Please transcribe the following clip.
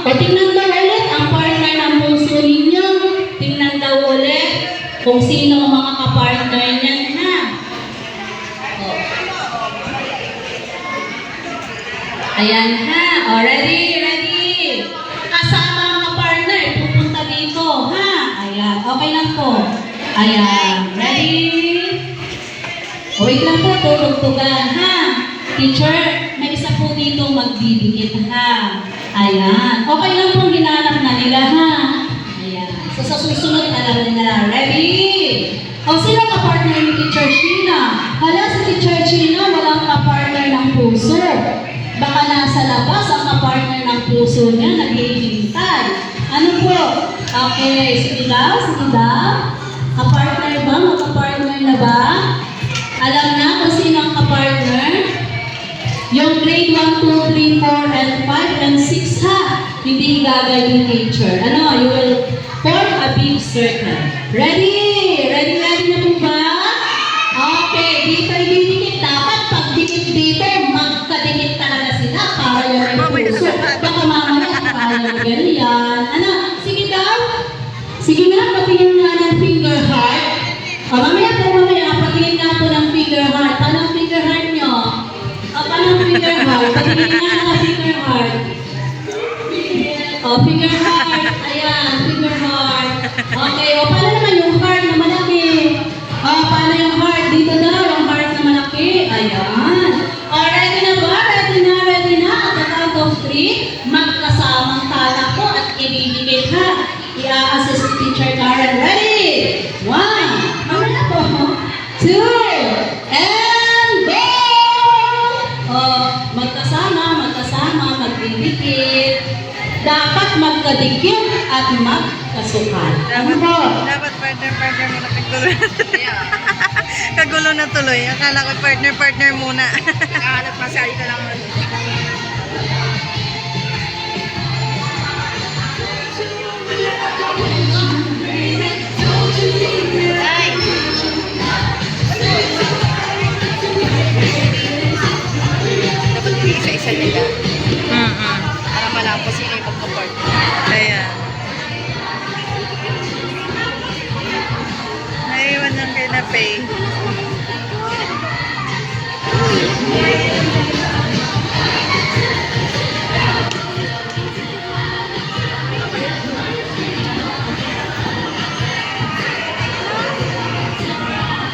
O tingnan daw ulit ang partner ng puso ninyo. Tingnan daw ulit kung sino ang mga kapartner niyan, ha? O. Ayan, ha? O, ready? Kasama ang kapartner, pupunta dito, ha? Ayan, okay lang po. Ayan, ready? O, wait lang po, tutugtugan, ha? Teacher, may isa po dito magdidikit, ha? Ayan. Okay lang pong ginanap na nila, ha? Ayan. So, sa susunod, alam nila. Ready? O, sino ka-partner ni Teacher Sheena? Hala, si Teacher Sheena, walang ka-partner ng puso. Baka nasa labas ang ka-partner ng puso niya, naghihintay. Ano po? Okay, sige daw. Ka-partner ba? Magka-partner na ba? Alam na kung sino ang ka-partner? Yung grade 1, 2, 3, 4, and 5, and 6, ha? Hindi gagawin teacher. Ano? You will form a big circle. Ready? Ready na po ba? Okay, dito didikit. Dapat pag dikit dito, magkadikit talaga sila para yung may puso. Baka mamaya kaya ganyan. Ano? Sige daw. Sige na, patingin nga ng finger heart. Mamaya, patingin nga po ng finger heart. Anong finger heart nyo? Paano finger heart? Patingin nga ng finger heart. O, finger heart. Ayan, finger heart. Okay, o, paano naman yung heart na malaki? O, paano yung heart? Dito daw, yung heart na malaki. Ayan. O, ready na ba? Ready na. At the count of 3, magkasamang tala po at ibibigay ha. I-assist si Teacher Karen. Ready? 1. Mamaya po. 2. And go! O, magkasama, magdidikit. Dapat magkadikit at magkasukat. Ano po? Dapat partner muna. Kagulo na tuloy. Akala ko partner muna. Nakahanap masali ka lang.